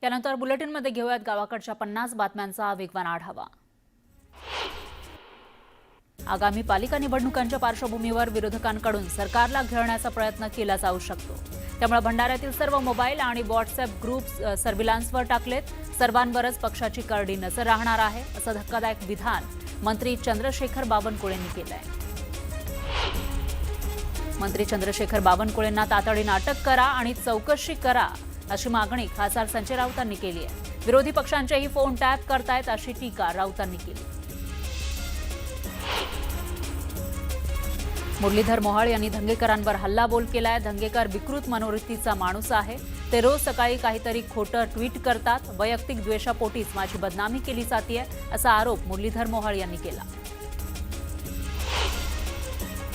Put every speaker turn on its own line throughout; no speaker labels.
त्यानंतर बुलेटिनमध्ये घेऊयात गावाकडच्या 50 बातम्यांचा वेगवान आढावा। आगामी पालिका निवडणुकांच्या पार्श्वभूमीवर विरोधकांकडून सरकारला घेरण्याचा प्रयत्न केला जाऊ शकतो। त्यामुळे भंडाऱ्यातील सर्व मोबाईल आणि व्हॉट्सअप ग्रुप्स सर्व्हिलान्सवर टाकलेत। सर्वांवरच पक्षाची करडी नजर राहणार आहे, असं धक्कादायक विधान मंत्री चंद्रशेखर बावनकुळेंनी केलंय। मंत्री चंद्रशेखर बावनकुळेंना तातडीने अटक करा आणि चौकशी करा, अशी मागणी खासदार संजय राऊतांनी केली आहे। विरोधी पक्षांचेही फोन टॅप करतायत, अशी टीका राऊतांनी केली। मुरलीधर मोहोळ यांनी धंगेकरांवर हल्लाबोल केलाय। धंगेकर विकृत मनोवृत्तीचा माणूस आहे। ते रोज सकाळी काहीतरी खोटं ट्विट करतात। वैयक्तिक द्वेषापोटीच माझी बदनामी केली जाते, असा आरोप मुरलीधर मोहोळ यांनी केला।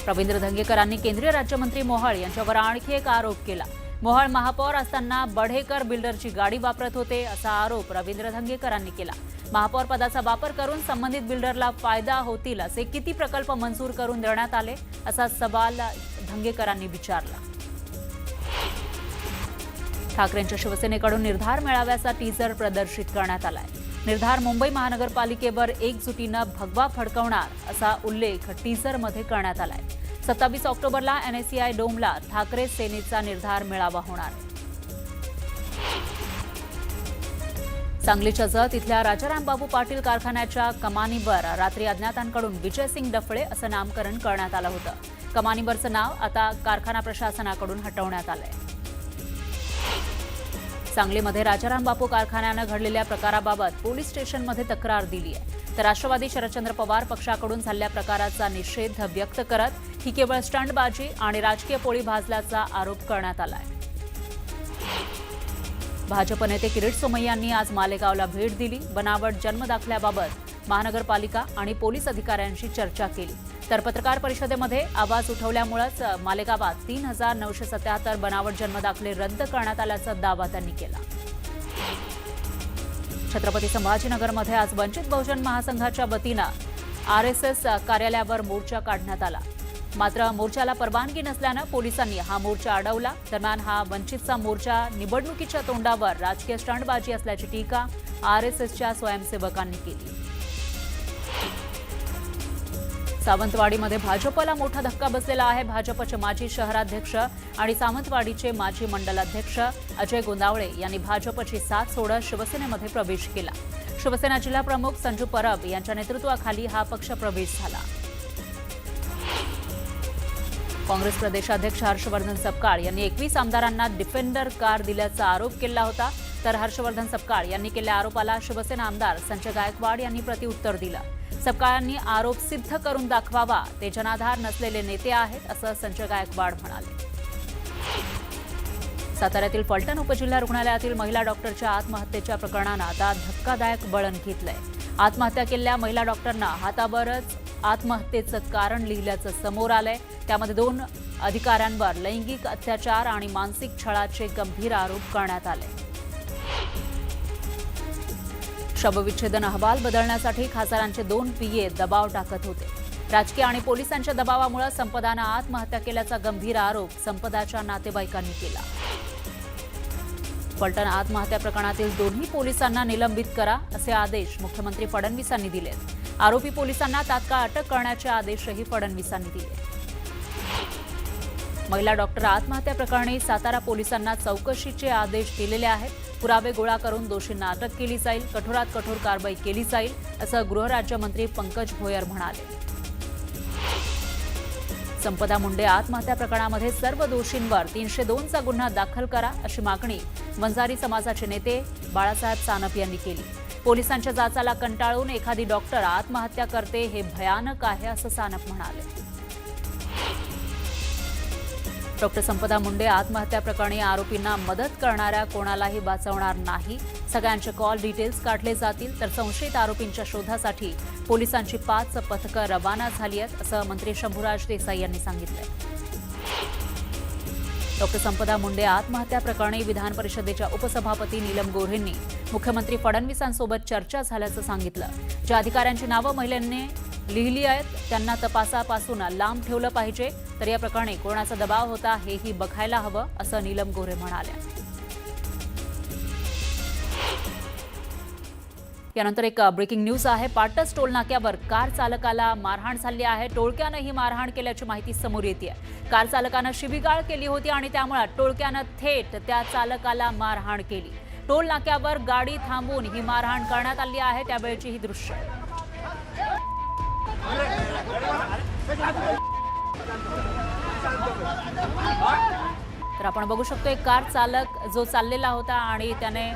रवींद्र धंगेकरांनी केंद्रीय राज्यमंत्री मोहोळ यांच्यावर आणखी एक आरोप केला। मोहोळ महापौर असताना बढेकर बिल्डरची गाडी वापरत होते, असा आरोप रवींद्र धंगेकरांनी केला। महापौर पदाचा वापर करून संबंधित बिल्डरला फायदा होतील असे किती प्रकल्प मंजूर करून देण्यात आले, असा सवाल धंगेकरांनी विचारला। ठाकरेंच्या शिवसेनेकडून निर्धार मेळाव्याचा टीझर प्रदर्शित करण्यात आलाय। निर्धार मुंबई महानगरपालिकेवर एकजुटीनं भगवा फडकवणार, असा उल्लेख टीझरमध्ये करण्यात आलाय। 27 ऑक्टोबरला NSCI डोमला ठाकरे सेनेचा निर्धार मेळावा होणार आहे। सांगलीच्या जत इथल्या राजाराम बापू पाटील कारखान्याच्या कमानीवर रात्री अज्ञातांकडून विजयसिंग डफळे असं नामकरण करण्यात आलं होतं। कमानीवरचं नाव आता कारखाना प्रशासनाकडून हटवण्यात आलंय। सांगलीमध्ये राजाराम बापू कारखान्यानं घडलेल्या प्रकाराबाबत पोलीस स्टेशनमध्ये तक्रार दिली आहे। तर राष्ट्रवादी शरदचंद्र पवार पक्षाकडून झालेल्या प्रकाराचा निषेध व्यक्त करत ही केवळ स्टंटबाजी आणि राजकीय पोळी भाजल्याचा आरोप करण्यात आलाय। भाजप नेते किरीट सोमय्यांनी आज मालेगावला भेट दिली। बनावट जन्मदाखल्याबाबत महानगरपालिका आणि पोलीस अधिकाऱ्यांशी चर्चा केली। तर पत्रकार परिषदेमध्ये आवाज उठवल्यामुळेच मालेगावात 3977 बनावट जन्मदाखले रद्द करण्यात आल्याचा दावा त्यांनी केला। छत्रपती संभाजीनगरमध्ये आज वंचित बहुजन महासंघाच्या वतीनं RSS कार्यालयावर मोर्चा काढण्यात आला। मात्र मोर्चाला परवानगी नसल्यानं पोलिसांनी हा मोर्चा अडवला। दरम्यान हा वंचितचा मोर्चा निवडणुकीच्या तोंडावर राजकीय स्टंटबाजी असल्याची टीका RSSच्या स्वयंसेवकांनी केली। सावंतवाडीमध्ये भाजपला मोठा धक्का बसलेला आहे। भाजपचे माजी शहराध्यक्ष आणि सावंतवाडीचे माजी मंडलाध्यक्ष अजय गोंदावळे यांनी भाजपची साथ सोडत शिवसेनेमध्ये प्रवेश केला। शिवसेना जिल्हा प्रमुख संजू परब यांच्या नेतृत्वाखाली हा पक्ष प्रवेश झाला। काँग्रेस प्रदेशाध्यक्ष हर्षवर्धन सपकाळ यांनी 21 आमदारांना डिफेंडर कार दिल्याचा आरोप केला होता। तर हर्षवर्धन सपकाळ यांनी केलेल्या आरोपाला शिवसेना आमदार संजय गायकवाड यांनी प्रत्युत्तर दिलं। सपकाळांनी आरोप सिद्ध करून दाखवावा, ते जनाधार नसलेले नेते आहेत, असं संजय गायकवाड म्हणाले। साताऱ्यातील फलटण उपजिल्हा रुग्णालयातील महिला डॉक्टरच्या आत्महत्येच्या प्रकरणानं आता धक्कादायक वळण घेतलंय। आत्महत्या केलेल्या महिला डॉक्टरनं हातावरच आत्महत्येचं कारण लिहिल्याचं समोर आलंय। त्यामध्ये 2 अधिकाऱ्यांवर लैंगिक अत्याचार आणि मानसिक छळाचे गंभीर आरोप करण्यात आले। शवविच्छेदन अहवाल बदलण्यासाठी खासदारांचे 2 PA दबाव टाकत होते। राजकीय आणि पोलिसांच्या दबावामुळे संपदानं आत्महत्या केल्याचा गंभीर आरोप संपदाच्या नातेवाईकांनी केला। फलटण आत्महत्या प्रकरणातील 2ही पोलिसांना निलंबित करा, असे आदेश मुख्यमंत्री फडणवीसांनी दिलेत। आरोपी पोलिसांना तात्काळ अटक करण्याचे आदेशही फडणवीसांनी दिले। महिला डॉक्टर आत्महत्या प्रकरणी सातारा पोलिसांना चौकशीचे आदेश दिलेले आहेत। पुरावे गोळा करून दोषींना अटक केली जाईल, कठोरात कठोर कारवाई केली जाईल, असं गृहराज्यमंत्री पंकज भोयर म्हणाले। संपदा मुंडे आत्महत्या प्रकरणामध्ये सर्व दोषींवर 302चा गुन्हा दाखल करा, अशी मागणी वंजारी समाजाचे नेते बाळासाहेब सानप यांनी केली। पोलिसांच्या जाचाला कंटाळून एखादी डॉक्टर आत्महत्या करते, हे भयानक आहे, असं सानप म्हणाले। डॉक्टर संपदा मुंडे आत्महत्या प्रकरणी आरोपींना मदत करणाऱ्या कोणालाही वाचवणार नाही। सगळ्यांचे कॉल डिटेल्स काढले जातील। तर संशयित आरोपींच्या शोधासाठी पोलिसांची 5 पथकं रवाना झाली आहेत, असं मंत्री शंभूराज देसाई यांनी सांगितलंय। डॉक्टर संपदा मुंडे आत्महत्या प्रकरणी विधान परिषदेच्या उपसभापती नीलम गोऱ्हेंनी मुख्यमंत्री फडणवीसांसोबत चर्चा झाल्याचं सांगितलं। ज्या अधिकाऱ्यांची नावं महिलांनी लिहिली आहेत त्यांना तपासापासून लांब ठेवलं पाहिजे। तर या प्रकरणी कोणाचा दबाव होता हेही बघायला हवं, असं नीलम गोऱ्हे म्हणाल्या। यानंतर एक ब्रेकिंग न्यूज आहे. पाटस टोल नाक्यावर कार चालकाला मारहाण झाली आहे. टोळक्यानं ही मारहाण केल्याची माहिती समोर येते. कार चालकानं शिवीगाळ केली होती आणि त्यामुळे टोळक्यानं थेट त्या चालकाला मारहाण केली. टोल नाक्यावर गाडी थांबवून ही मारहाण करण्यात आली आहे. त्यावेळची ही दृश्य. तर आपण बघू शकतो एक कार चालक जो चाललेला होता आणि त्याने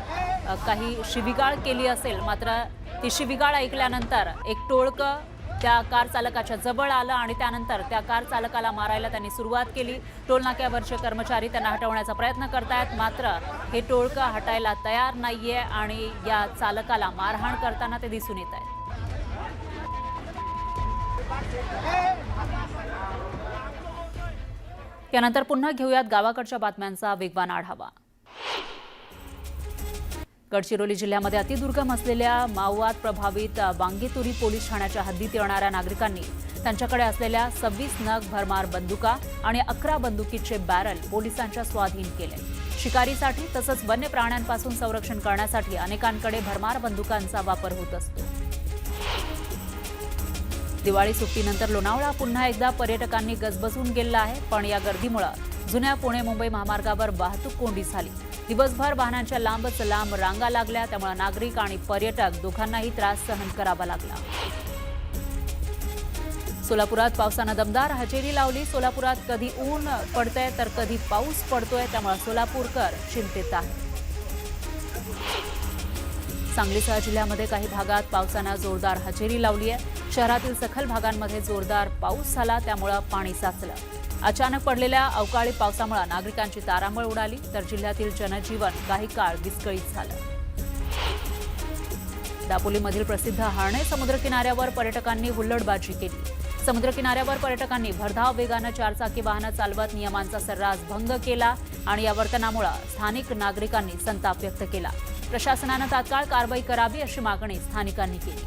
काही शिवीगाळ केली असेल, मात्र ती शिवीगाळ ऐकल्यानंतर एक टोळकं त्या कार चालकाच्या जवळ आलं आणि त्यानंतर त्या कार चालकाला मारायला त्यांनी सुरुवात केली. टोल नाक्यावरचे कर्मचारी त्यांना हटवण्याचा प्रयत्न करतायत, मात्र हे टोळकं हटायला तयार नाहीये आणि या चालकाला मारहाण करताना ते दिसून येत आहे. त्यानंतर पुन्हा घेऊयात गावाकडच्या बातम्यांचा वेगवान आढावा. गडचिरोली जिल्ह्यामध्ये अतिदुर्गम असलेल्या माओवाद प्रभावित वांगीतुरी पोलीस ठाण्याच्या हद्दीत येणाऱ्या नागरिकांनी त्यांच्याकडे असलेल्या 26 नग भरमार बंदुका आणि 11 बंदुकीचे बॅरल पोलिसांच्या स्वाधीन केले. शिकारीसाठी तसंच वन्य प्राण्यांपासून संरक्षण करण्यासाठी अनेकांकडे भरमार बंदुकांचा वापर होत असतो. दिवाळी सुट्टीनंतर लोणावळा पुन्हा एकदा पर्यटकांनी गजबजून गेला आहे, पण या गर्दीमुळे जुन्या पुणे मुंबई महामार्गावर वाहतूक कोंडी झाली. दिवसभर वाहनांच्या लांबच लांब रांगा लागल्या, त्यामुळे नागरिक आणि पर्यटक दोघांनाही त्रास सहन करावा लागला. सोलापुरात पावसानं दमदार हजेरी लावली. सोलापुरात कधी ऊन पडतंय तर कधी पाऊस पडतोय, त्यामुळे सोलापूरकर चिंतेत आहेत. सांगलीसह जिल्ह्यामध्ये काही भागात पावसानं जोरदार हजेरी लावली आहे. शहरातील सखल भागांमध्ये जोरदार पाऊस झाला, त्यामुळे पाणी साचलं. अचानक पडलेल्या अवकाळी पावसामुळे नागरिकांची तारांबळ उडाली, तर जिल्ह्यातील जनजीवन काही काळ विस्कळीत झालं. दापोलीमधील प्रसिद्ध हार्णे समुद्रकिनाऱ्यावर पर्यटकांनी हुल्लडबाजी केली. समुद्रकिनाऱ्यावर पर्यटकांनी भरधाव वेगानं चारचाकी वाहनं चालवत नियमांचा सर्रास भंग केला आणि या वर्तनामुळे स्थानिक नागरिकांनी संताप व्यक्त केला. प्रशासनानं तात्काळ कारवाई करावी अशी मागणी स्थानिकांनी केली.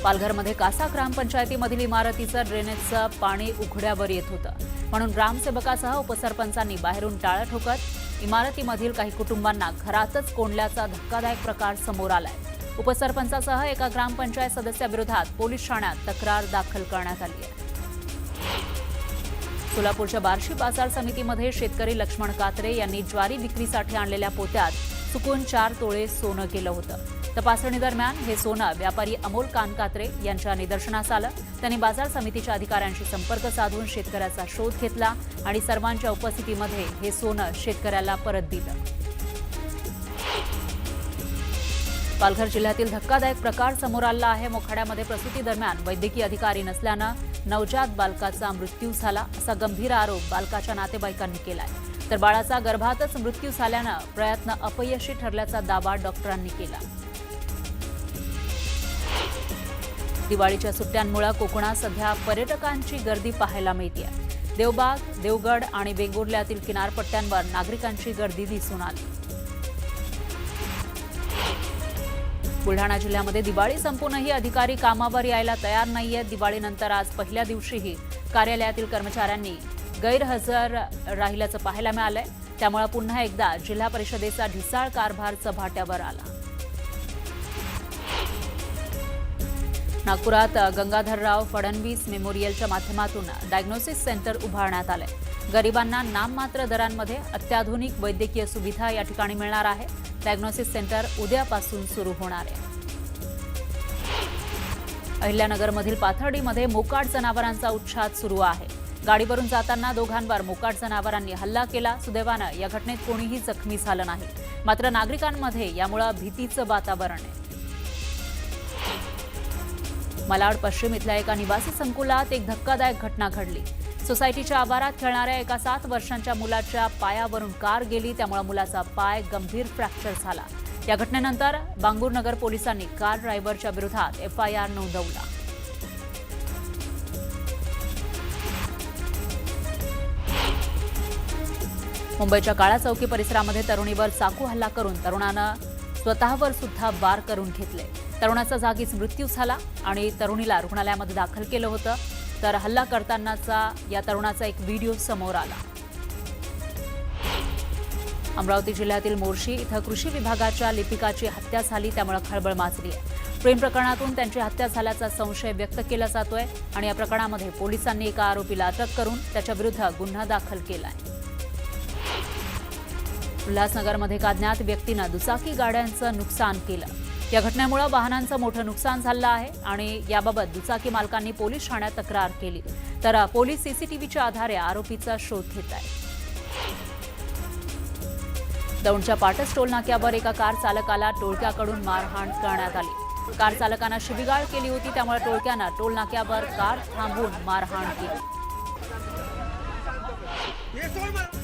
पालघरमध्ये कासा ग्रामपंचायतीमधील इमारतीचं ड्रेनेजचं पाणी उघड्यावर येत होतं, म्हणून ग्रामसेवकासह उपसरपंचांनी बाहेरून टाळं ठोकत इमारतीमधील काही कुटुंबांना घरातच कोंडल्याचा धक्कादायक प्रकार समोर आलाय. उपसरपंचासह एका ग्रामपंचायत सदस्याविरोधात पोलीस ठाण्यात तक्रार दाखल करण्यात आली आहे. सोलापूरच्या बार्शी बाजार समितीमध्ये शेतकरी लक्ष्मण कात्रे यांनी ज्वारी विक्रीसाठी आणलेल्या पोत्यात चुकून 4 तोळे सोनं केलं होतं. तपासणी दरम्यान हे सोनं व्यापारी अमोल कानकात्रे यांच्या निदर्शनास आलं. त्यांनी बाजार समितीच्या अधिकाऱ्यांशी संपर्क साधून शेतकऱ्याचा शोध घेतला आणि सर्वांच्या उपस्थितीमध्ये हे सोनं शेतकऱ्याला परत दिलं. पालघर जिल्ह्यातील धक्कादायक प्रकार समोर आला आहे. मोखाड्यामध्ये प्रसूती दरम्यान वैद्यकीय अधिकारी नसल्यानं नवजात बालकाचा मृत्यू झाला, असा गंभीर आरोप बालकाच्या नातेवाईकांनी केलाय. तर बाळाचा गर्भातच मृत्यू झाल्यानं प्रयत्न अपयशी ठरल्याचा दावा डॉक्टरांनी केला. दिवाळीच्या सुट्ट्यांमुळे कोकणात सध्या पर्यटकांची गर्दी पाहायला मिळते. देवबाग, देवगड आणि वेंगुर्ल्यातील किनारपट्ट्यांवर नागरिकांची गर्दी दिसून आली. बुलढाणा जिल्ह्यामध्ये दिवाळी संपूनही अधिकारी कामावर यायला तयार नाहीयेत. दिवाळीनंतर आज पहिल्या दिवशीही कार्यालयातील कर्मचाऱ्यांनी गैरहजर राहिल्याचं पाहायला मिळालंय. त्यामुळे पुन्हा एकदा जिल्हा परिषदेचा ढिसाळ कारभार चव्हाट्यावर आला. नागपुरात गंगाधरराव फडणवीस मेमोरियलच्या माध्यमातून डायग्नोसिस सेंटर उभारण्यात आलंय. गरिबांना नाममात्र दरांमध्ये अत्याधुनिक वैद्यकीय सुविधा या ठिकाणी मिळणार आहे. डायग्नोसिस सेंटर उद्यापासून सुरू होणार आहे. अहिल्यानगरमधील पाथर्डीमध्ये मोकाट जनावरांचा उच्छाद सुरू आहे. गाडीवरून जाताना दोघांवर मोकाट जनावरांनी हल्ला केला. सुदैवानं या घटनेत कोणीही जखमी झालं नाही, मात्र नागरिकांमध्ये यामुळे भीतीचं वातावरण आहे. मालाड पश्चिम इथल्या एका निवासी संकुलात एक धक्कादायक घटना घडली. सोसायटीच्या आवारात खेळणाऱ्या एका 7 वर्षांच्या मुलाच्या पायावरून कार गेली, त्यामुळे मुलाचा पाय गंभीर फ्रॅक्चर झाला. या घटनेनंतर बांगूरनगर पोलिसांनी कार ड्रायव्हरच्या विरोधात FIR नोंदवला. मुंबईच्या काळा चौकी परिसरामध्ये तरुणीवर चाकू हल्ला करून तरुणानं स्वतःवर सुद्धा वार करून घेतले. तरुणाचा जागीच मृत्यू झाला आणि तरुणीला रुग्णालयामध्ये दाखल केलं होतं. तर हल्ला करतानाचा या तरुणाचा एक व्हिडिओ समोर आला. अमरावती जिल्ह्यातील मोर्शी इथं कृषी विभागाच्या लिपिकाची हत्या झाली, त्यामुळे खळबळ माजली आहे। प्रेम प्रकरणातून त्यांची हत्या झाल्याचा संशय व्यक्त केला जातोय आणि या प्रकरणामध्ये पोलिसांनी एका आरोपीला अटक करून त्याच्याविरुद्ध गुन्हा दाखल केलाय। उल्हासनगरमध्ये एका अज्ञात व्यक्तीनं दुचाकी गाड्यांचं नुकसान केलं। या घटनेमुळे वाहनांचं मोठं नुकसान झालं आहे आणि याबाबत दुचाकी मालकांनी पोलीस ठाण्यात तक्रार केली, तर पोलीस सीसीटीव्हीच्या आधारे आरोपीचा शोध घेत आहेत। दौंडच्या पाटस टोल नाक्यावर एका कार चालकाला टोळक्याकडून मारहाण करण्यात आली। कार चालकानं शिवीगाळ केली होती, त्यामुळे टोळक्यानं टोल नाक्यावर कार थांबवून मारहाण केली।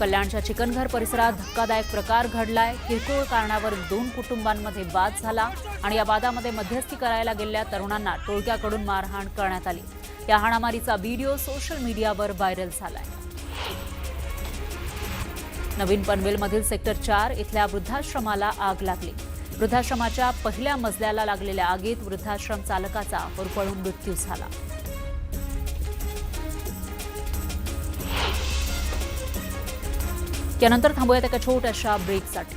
कल्याणच्या चिकनघर परिसरात धक्कादायक प्रकार घडलाय। किरकोळ कारणावरून 2 कुटुंबांमध्ये वाद झाला आणि या वादामध्ये मध्यस्थी करायला गेलेल्या तरुणांना टोळक्याकडून मारहाण करण्यात आली। या हाणामारीचा व्हिडिओ सोशल मीडियावर व्हायरल झालाय। नवीन पनवेलमधील सेक्टर 4 इथल्या वृद्धाश्रमाला आग लागली। वृद्धाश्रमाच्या पहिल्या मजल्याला लागलेल्या आगीत वृद्धाश्रम चालकाचा होरपळून मृत्यू झाला। यानंतर थांबूयात एका छोट्याशा ब्रेकसाठी।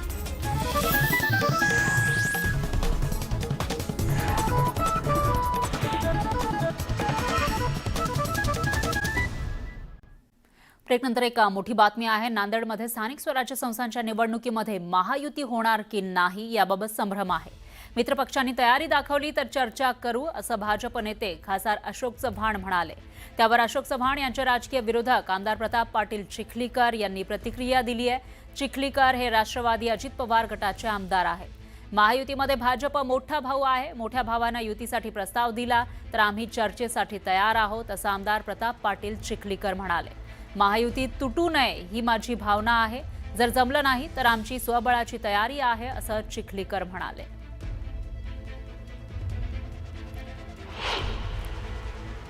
ब्रेकनंतर एक मोठी बातमी आहे। नांदेडमध्ये स्थानिक स्वराज्य संस्थांच्या निवडणुकीमध्ये महायुती होणार की नाही याबाबत संभ्रम आहे। मित्रपक्षांनी तयारी दाखवली तर चर्चा करू, असं भाजप नेते खासदार अशोक चव्हाण म्हणाले। त्यावर अशोक चव्हाण यांचे राजकीय विरोधक आमदार प्रताप पाटील चिखलीकर यांनी प्रतिक्रिया दिली आहे। चिखलीकर हे राष्ट्रवादी अजित पवार गटाचे आमदार आहेत। महायुतीमध्ये भाजप मोठा भाऊ आहे। मोठ्या भावानं युतीसाठी प्रस्ताव दिला तर आम्ही चर्चेसाठी तयार आहोत, असं आमदार प्रताप पाटील चिखलीकर म्हणाले। महायुती तुटू नये ही माझी भावना आहे। जर जमलं नाही तर आमची स्वबळाची तयारी आहे, असं चिखलीकर म्हणाले।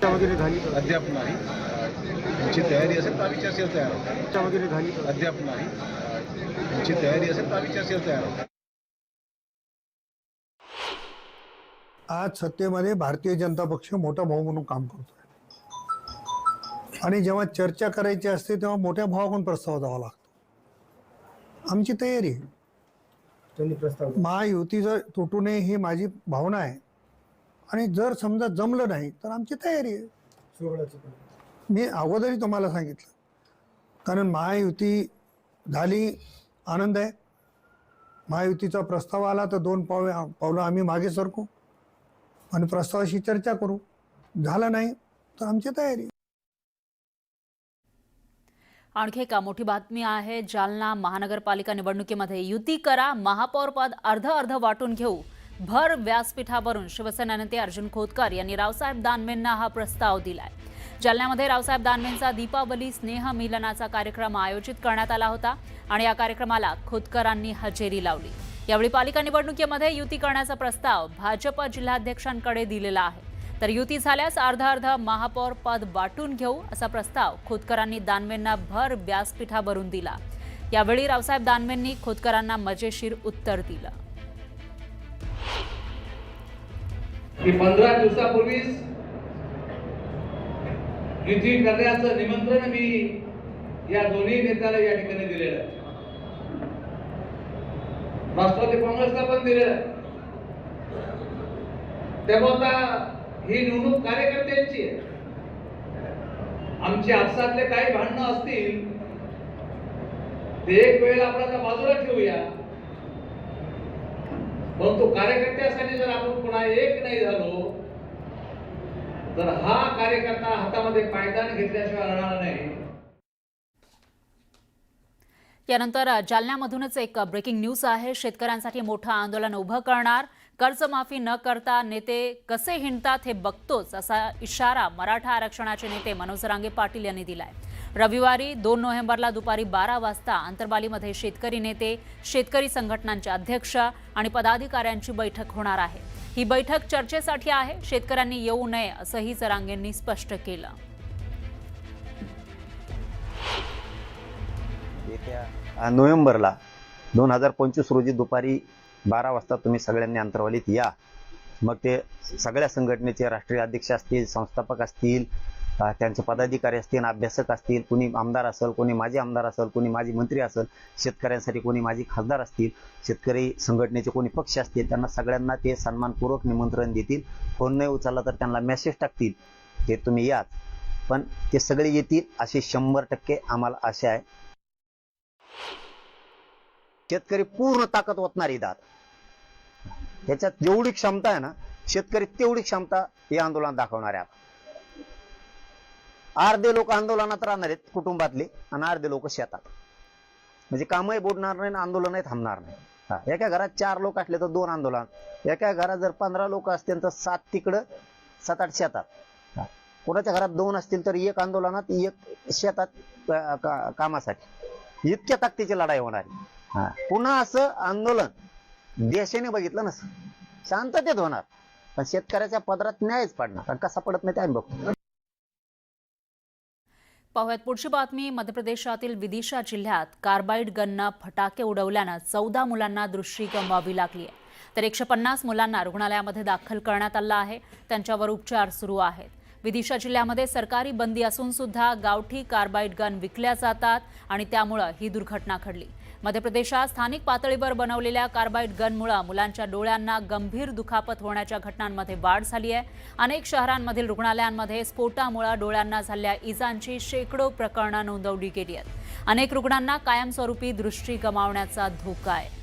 अद्याप नाही, आमची तयारी असेल तर आम्ही चर्चेला तयार आहोत। अद्याप नाही, आमची तयारी असेल तर आम्ही चर्चेला तयार आहोत।
आज सत्तेमध्ये भारतीय जनता पक्ष मोठा भाऊ म्हणून काम करतोय आणि जेव्हा चर्चा करायची असते तेव्हा मोठ्या भावाकडून प्रस्ताव द्यावा लागतो। आमची तयारी आहे। महायुती जर तुटू नये ही माझी भावना आहे आणि जर समजा जमलं नाही तर आमची तयारी आहे। मी अगोदरही तुम्हाला सांगितलं, कारण महायुती झाली आनंद आहे। महायुतीचा प्रस्ताव आला तर 2 पावलं आम्ही मागे सरकू आणि प्रस्तावाशी चर्चा करू। झालं नाही तर आमची तयारी।
आणखी एक मोठी बातमी आहे। जालना महानगरपालिका निवडणुकीमध्ये युती करा, महापौर पद अर्ध वाटून घेऊ, भर व्यासपीठावरून शिवसेना नेते अर्जुन खोतकर यांनी रावसाहेब दानवेंना हा प्रस्ताव दिलाय। जालन्यामध्ये रावसाहेब दानवेंचा दीपावली स्नेह मिलनाचा कार्यक्रम आयोजित करण्यात आला होता आणि या कार्यक्रमाला खोतकरांनी हजेरी लावली। यावेळी पालिका निवडणुकीमध्ये युती करण्याचा प्रस्ताव भाजप जिल्हाध्यक्षांकडे दिलेला आहे, तर युती झाल्यास अर्ध महापौर पद वाटून घेऊ असा प्रस्ताव खोतकरांनी दानवेंना भर व्यासपीठावरून दिला। यावेळी रावसाहेब दानवेंनी खोतकरांना मजेशीर उत्तर दिलं।
15 दिवसापूर्वीच युती करण्याचं निमंत्रण मी या दोन्ही नेत्याला या ठिकाणी दिलेलं आहे। राष्ट्रवादी काँग्रेसला पण दिलेलं आहे। त्यामुळे ही निवडणूक कार्यकर्त्यांची आहे। आमची आपसातले काही भांडणं असतील ते एक वेळेला आपण बाजूला ठेवूया, परंतु कार्यकर्त्यासाठी जर आपण पुन्हा एक नाही झालो तर हा कार्यकर्ता हातामध्ये पायदान घेतल्याशिवाय राहणार नाही।
यानंतर जालन्यामधूनच एक ब्रेकिंग न्यूज आहे। शेतकऱ्यांसाठी मोठं आंदोलन उभं करणार, कर्जमाफी न करता नेते कसे हिंडतात हे बघतोच, असा इशारा मराठा आरक्षणाचे नेते मनोज रांगे पाटील यांनी दिलाय। रविवारी 2 नोव्हेंबरला दुपारी 12 वाजता अंतरबालीमध्ये शेतकरी नेते, शेतकरी संघटनांचे अध्यक्ष आणि पदाधिकाऱ्यांची बैठक होणार आहे। ही बैठक चर्चेसाठी आहे। शेतकऱ्यांनी येऊ नये असंही रांगेंनी स्पष्ट केलं।
येत्या नोव्हेंबरला 2025 रोजी दुपारी 12 वाजता तुम्ही सगळ्यांनी अंतरवालीत या। मग ते सगळ्या संघटनेचे राष्ट्रीय अध्यक्ष असतील, संस्थापक असतील, त्यांचे पदाधिकारी असतील, अभ्यासक असतील, कोणी आमदार असेल, कोणी माजी आमदार असेल, कोणी माजी मंत्री असेल, शेतकऱ्यांसाठी कोणी माजी खासदार असतील, शेतकरी संघटनेचे कोणी पक्ष असतील, त्यांना सगळ्यांना ते सन्मानपूर्वक निमंत्रण देतील. फोन नाही उचलला तर त्यांना मेसेज टाकतील की तुम्ही याच, पण ते सगळे येतील अशी 100% आम्हाला आशा आहे. शेतकरी पूर्ण ताकद ओतणारी दाद, त्याच्यात जेवढी क्षमता आहे ना, शेतकरी तेवढी क्षमता हे आंदोलन दाखवणार आहे. अर्धे लोक आंदोलनात राहणार आहेत कुटुंबातले आणि अर्धे लोक शेतात, म्हणजे कामही बुडणार नाही, आंदोलनही थांबणार नाही. एका घरात 4 लोक असले तर 2 आंदोलन, एका घरात जर 15 लोक असतील तर 7 तिकडं 7-8 शेतात, कोणाच्या घरात 2 असतील तर 1 आंदोलनात 1 शेतात कामासाठी. इतक्या ताकदीची लढाई होणार आहे. पुन्हा असं आंदोलन देशाने बघितलं नसतं, शांततेत होणार, पण शेतकऱ्याच्या पदरात न्यायच पडणार, आणि कसा पडत नाही ते आम्ही बघतो.
पाहुयात पुढची बातमी. मध्य प्रदेशातील विदिशा जिल्ह्यात कार्बाइड गननं फटाके उडवल्यानं 14 मुलांना दृष्टी गमवावी लागली आहे. तर 150 मुलांना रुग्णालयामध्ये दाखल करण्यात आलं आहे. त्यांच्यावर उपचार सुरू आहेत. विदिशा जिल्ह्यामध्ये सरकारी बंदी असून सुद्धा गावठी कार्बाइड गन विकल्या जातात आणि त्यामुळे ही दुर्घटना घडली. मध्य प्रदेशात स्थानिक पातळीवर बनवलेल्या कार्बाइड गनमुळे मुलांच्या डोळ्यांना गंभीर दुखापत होण्याच्या घटनांमध्ये वाढ झाली आहे. अनेक शहरांमधील रुग्णालयांमध्ये स्फोटामुळे डोळ्यांना झालेल्या इजांची शेकडो प्रकरणं नोंदवली गेली आहेत. अनेक रुग्णांना कायमस्वरूपी दृष्टी गमावण्याचा धोका आहे.